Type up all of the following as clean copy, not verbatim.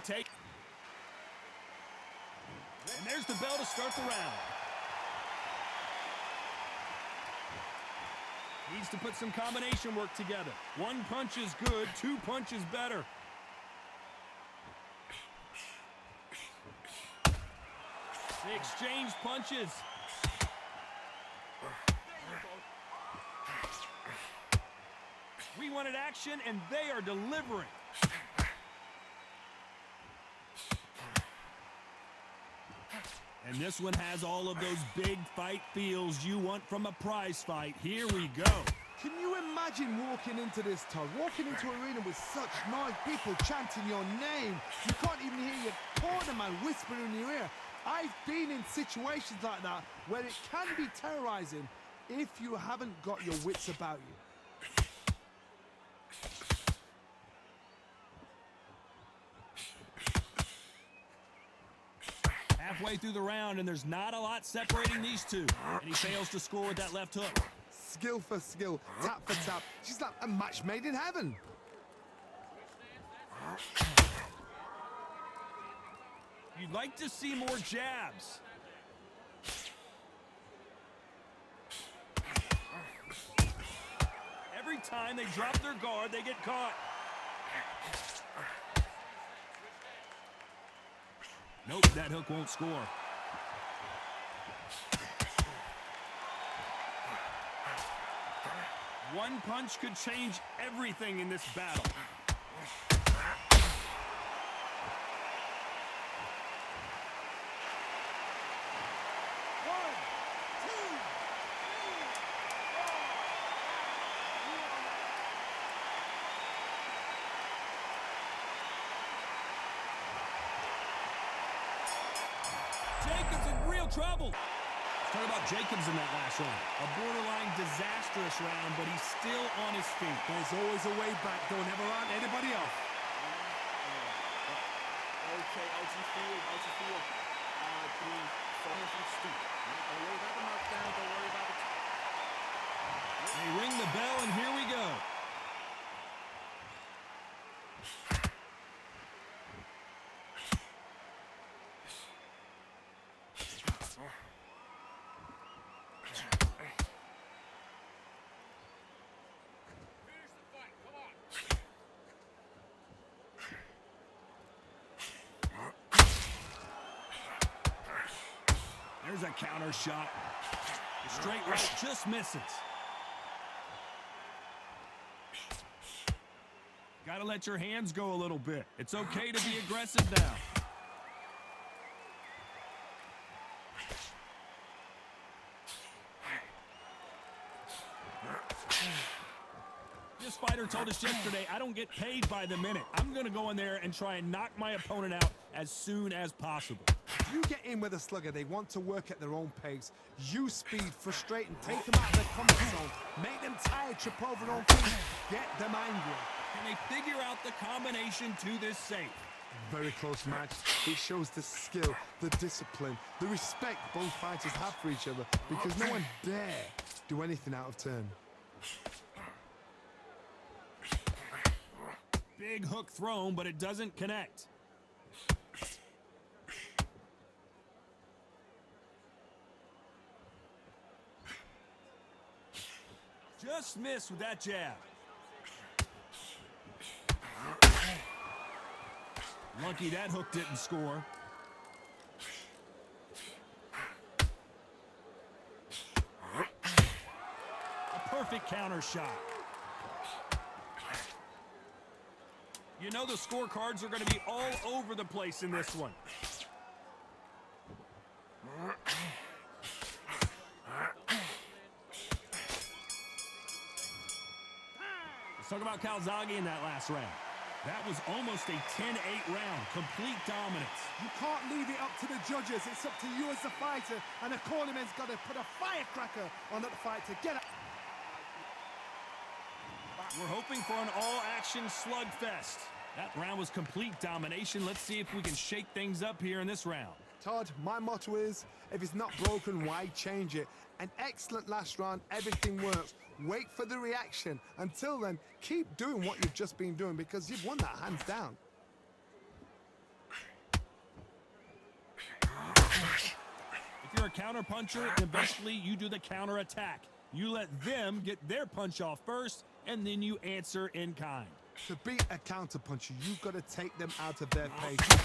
take. And there's the bell to start the round. Needs to put some combination work together. One punch is good, two punches better. They exchange punches. We wanted action, and they are delivering. And this one has all of those big fight feels you want from a prize fight. Here we go. Can you imagine walking into this, Todd? Walking into an arena with such noise, people chanting your name. You can't even hear your cornerman whispering in your ear. I've been in situations like that where it can be terrorizing if you haven't got your wits about you. Halfway through the round, and there's not a lot separating these two. And he fails to score with that left hook. Skill for skill, tap for tap. She's like a match made in heaven. You'd like to see more jabs. Every time they drop their guard, they get caught. Nope, that hook won't score. One punch could change everything in this battle. Jacobs in real trouble. Let's talk about Jacobs in that last round. A borderline disastrous round, but he's still on his feet. There's always a way back. Don't ever run anybody off. Okay, how'd you feel? How'd you feel? Being falling from stoop. Don't worry about the knockdown. Don't worry about it. They ring the bell, and here we go. There's a counter shot. The straight right just misses. Got to let your hands go a little bit. It's okay to be aggressive now. This fighter told us yesterday, I don't get paid by the minute. I'm going to go in there and try and knock my opponent out as soon as possible. If you get in with a slugger, they want to work at their own pace. Use speed, frustrate them, take them out of their comfort zone, make them tired, trip over their own feet, get them angry. Can they figure out the combination to this safe? Very close match. It shows the skill, the discipline, the respect both fighters have for each other because no one dare do anything out of turn. Big hook thrown, but it doesn't connect. Just missed with that jab. Lucky that hook didn't score. A perfect counter shot. You know the scorecards are going to be all over the place in this one. Let's talk about Calzaghe in that last round. That was almost a 10-8 round, complete dominance. You can't leave it up to the judges. It's up to you as the fighter, and the cornerman's got to put a firecracker on that fight to get it. We're hoping for an all-action slugfest. That round was complete domination. Let's see if we can shake things up here in this round. Todd, my motto is, if it's not broken, why change it? An excellent last round, everything works. Wait for the reaction. Until then, keep doing what you've just been doing because you've won that hands down. counter-puncher, and eventually you do the counter-attack. You let them get their punch off first, and then you answer in kind. To beat a counter-puncher, you've got to take them out of their pace.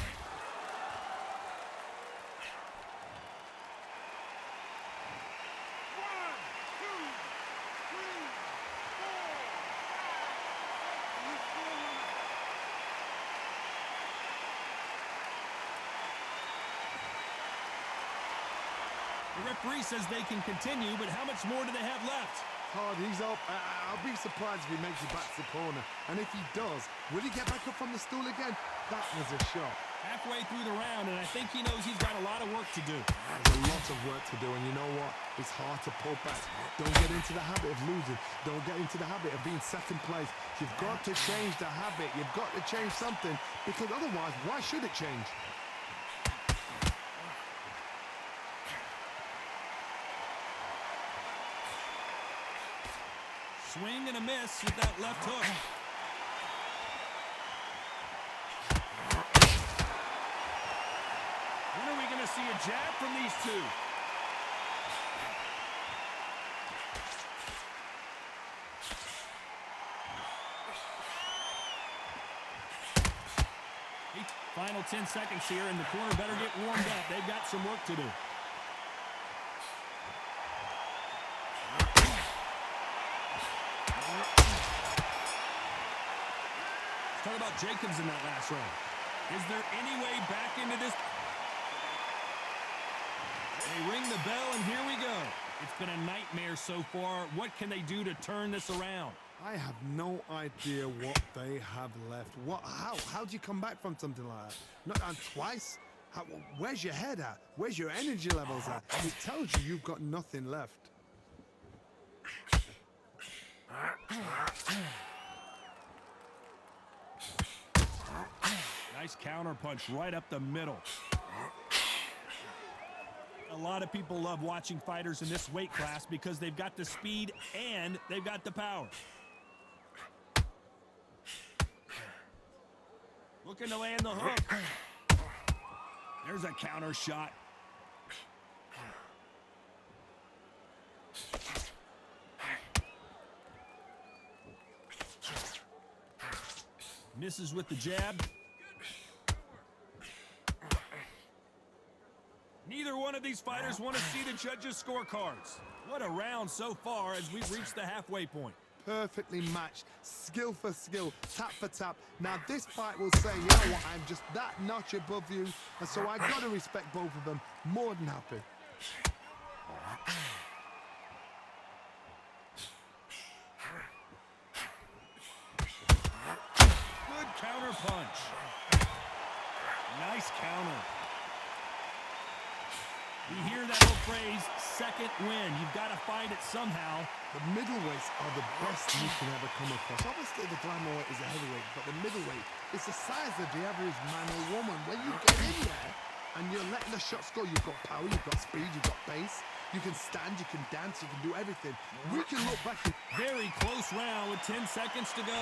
The referee says they can continue, but how much more do they have left? Hard, he's up. I'll be surprised if he makes it back to the corner. And if he does, will he get back up from the stool again? That was a shot. Halfway through the round, and I think he knows he's got a lot of work to do. There's a lot of work to do, and you know what? It's hard to pull back. Don't get into the habit of losing. Don't get into the habit of being second place. You've got to change the habit. You've got to change something, because otherwise, why should it change? Swing and a miss with that left hook. When are we going to see a jab from these two? Final 10 seconds here, and the corner better get warmed up. They've got some work to do. Talk about Jacobs in that last round. Is there any way back into this? They ring the bell, and here we go. It's been a nightmare so far. What can they do to turn this around? I have no idea what they have left. How do you come back from something like that? Not down twice? Where's your head at? Where's your energy levels at? It tells you you've got nothing left. Nice counter punch right up the middle. A lot of people love watching fighters in this weight class because they've got the speed and they've got the power. Looking to land the hook. There's a counter shot. Misses with the jab. Neither one of these fighters want to see the judges' scorecards. What a round so far as we've reached the halfway point. Perfectly matched, skill for skill, tap for tap. Now this fight will say, you know what, I'm just that notch above you, and so I gotta respect both of them. More than happy. Good counter punch. Nice counter. We hear that old phrase, second win. You've got to find it somehow. The middleweights are the best you can ever come across. Obviously, the glamour is a heavyweight, but the middleweight is the size of the average man or woman. When you get in there and you're letting the shots go, you've got power, you've got speed, you've got pace. You can stand, you can dance, you can do everything. We can look back. Very close round with 10 seconds to go.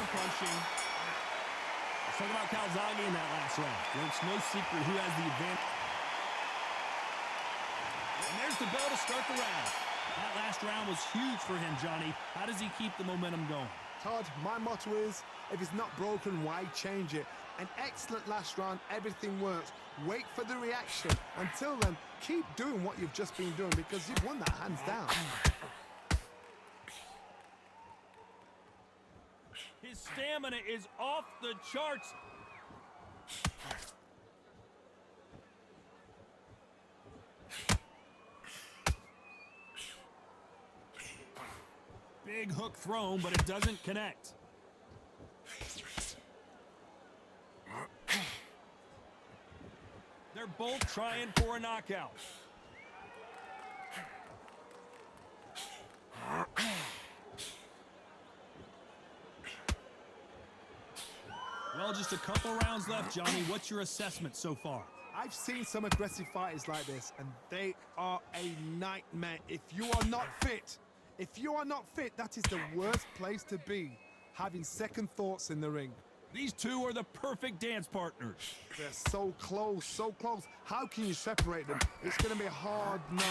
Punching. Let's talk about Calzaghe in that last round. Well, it's no secret who has the advantage. And there's the bell to start the round. That last round was huge for him, Johnny. How does he keep the momentum going? Todd, my motto is, if it's not broken, why change it? An excellent last round, everything works. Wait for the reaction. Until then, keep doing what you've just been doing because you've won that hands down. His stamina is off the charts. Big hook thrown, but it doesn't connect. They're both trying for a knockout. Well, just a couple rounds left, Johnny. What's your assessment so far? I've seen some aggressive fighters like this, and they are a nightmare. If you are not fit, that is the worst place to be. having second thoughts in the ring. These two are the perfect dance partners. They're so close, so close. How can you separate them? It's going to be a hard night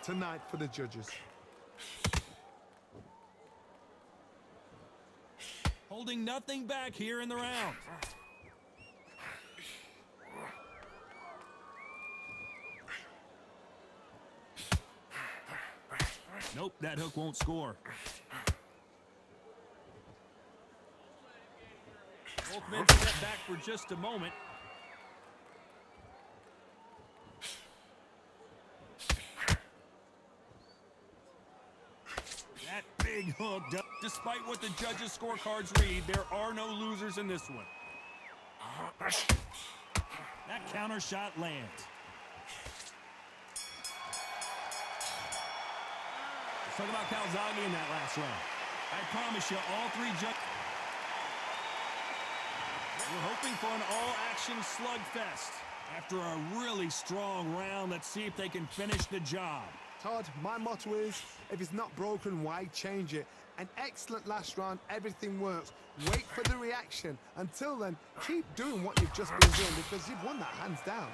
tonight for the judges. Holding nothing back here in the round. Nope, that hook won't score. Both men step back for just a moment. That big hook, despite what the judges' scorecards read, there are no losers in this one. That counter shot lands. Let's talk about Calzaghe in that last round. I promise you, all three judges. We're hoping for an all-action slugfest. After a really strong round, let's see if they can finish the job. Todd, my motto is, if it's not broken, why change it? An excellent last round, everything works. Wait for the reaction. Until then, keep doing what you've just been doing because you've won that hands down.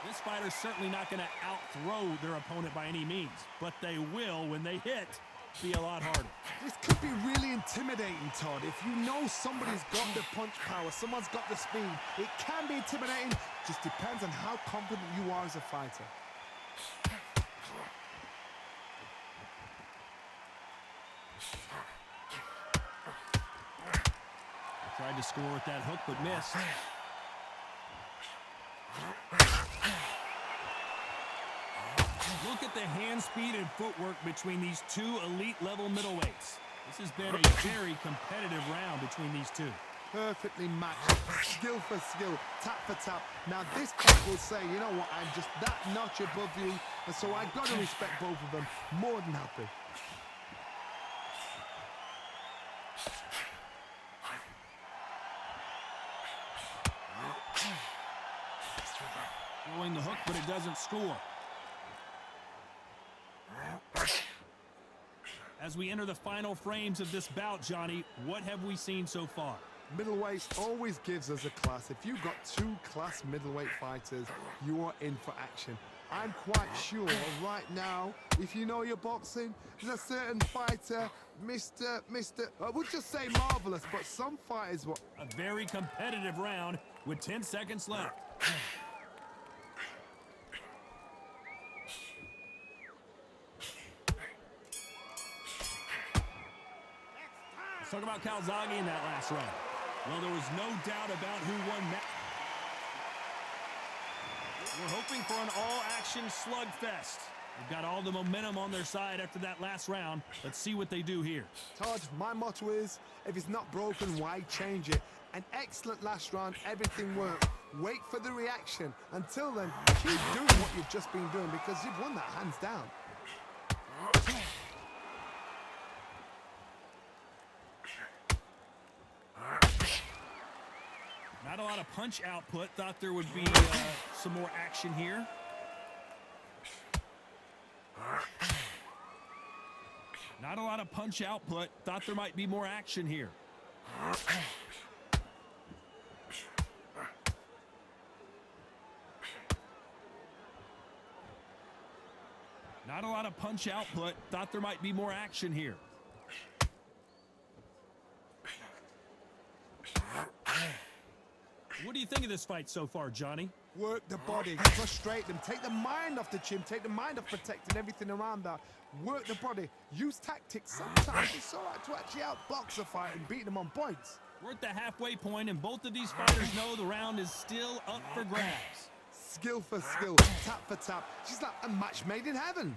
This fighter's certainly not going to out-throw their opponent by any means, but they will, when they hit, be a lot harder. This could be really intimidating, Todd. If you know somebody's got the punch power, someone's got the speed, it can be intimidating. Just depends on how confident you are as a fighter. Tried to score with that hook, but missed. Look at the hand speed and footwork between these two elite-level middleweights. This has been a very competitive round between these two. Perfectly matched, skill for skill, tap for tap. Now this fight will say, you know what, I'm just that notch above you, and so I've got to respect both of them. More than happy. Throwing the hook, but it doesn't score. As we enter the final frames of this bout, Johnny, what have we seen so far? Middleweight always gives us a class. If you've got two class middleweight fighters, you are in for action. I'm quite sure right now, if you know your boxing, there's a certain fighter, I would just say marvelous, but some fighters were... A very competitive round with 10 seconds left. Let's talk about Calzaghe in that last round. Well, there was no doubt about who won that. We're hoping for an all-action slugfest. They've got all the momentum on their side after that last round. Let's see what they do here. Todd, my motto is, if it's not broken, why change it? An excellent last round, everything worked. Wait for the reaction. Until then, keep doing what you've just been doing because you've won that hands down. Not a lot of punch output. Thought there would be some more action here. Not a lot of punch output. Thought there might be more action here. Not a lot of punch output. Thought there might be more action here. What do you think of this fight so far, Johnny? Work the body, frustrate them, take the mind off the chin, take the mind off protecting everything around that. Work the body, use tactics. Sometimes it's all right to actually outbox a fight and beat them on points. We're at the halfway point, and both of these fighters know the round is still up for grabs. Skill for skill, tap for tap. She's like a match made in heaven.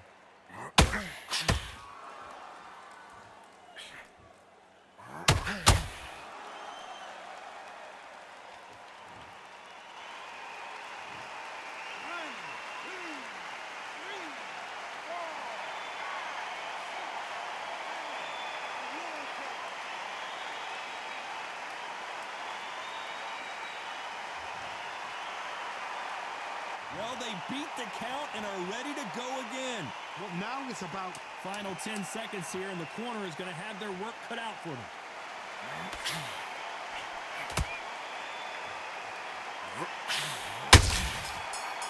Well, they beat the count and are ready to go again. Well, now it's about... Final 10 seconds here, and the corner is going to have their work cut out for them.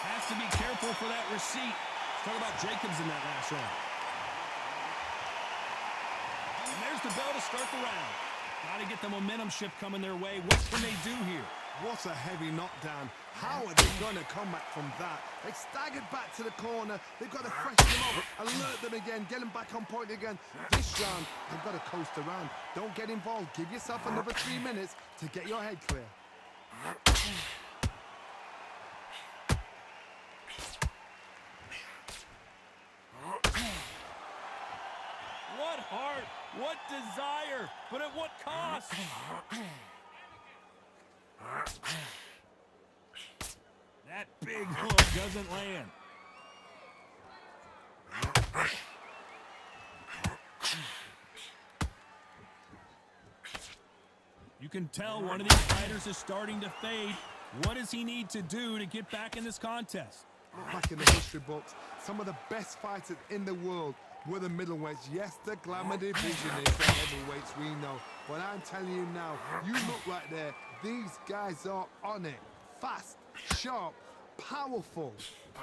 Has to be careful for that receipt. Let's talk about Jacobs in that last round. And there's the bell to start the round. Got to get the momentum shift coming their way. What can they do here? What a heavy knockdown. How are they going to come back from that? They staggered back to the corner. They've got to freshen them up, alert them again, get them back on point again. This round, they've got to coast around. Don't get involved. Give yourself another 3 minutes to get your head clear. What heart, what desire, but at what cost? That big hook doesn't land. You can tell one of these fighters is starting to fade. What does he need to do to get back in this contest? Look back in the history books. Some of the best fighters in the world were the middleweights. Yes, the glamour division is the heavyweights, we know. But I'm telling you now, you look right there. These guys are on it. Fast, sharp, powerful.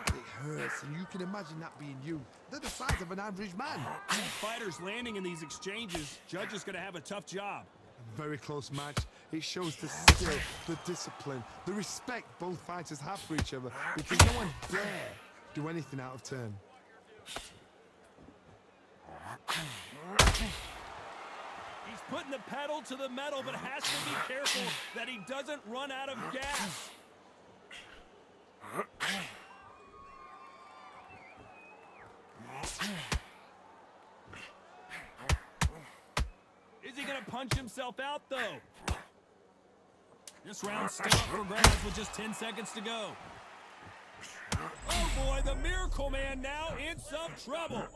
It hurts, and you can imagine that being you. They're the size of an average man. Both fighters landing in these exchanges, judge is going to have a tough job. A very close match. It shows the skill, the discipline, the respect both fighters have for each other, because no one dare do anything out of turn. He's putting the pedal to the metal, but has to be careful that he doesn't run out of gas. Is he going to punch himself out, though? This round's still up for grabs with just 10 seconds to go. Oh, boy, the Miracle Man now in some trouble.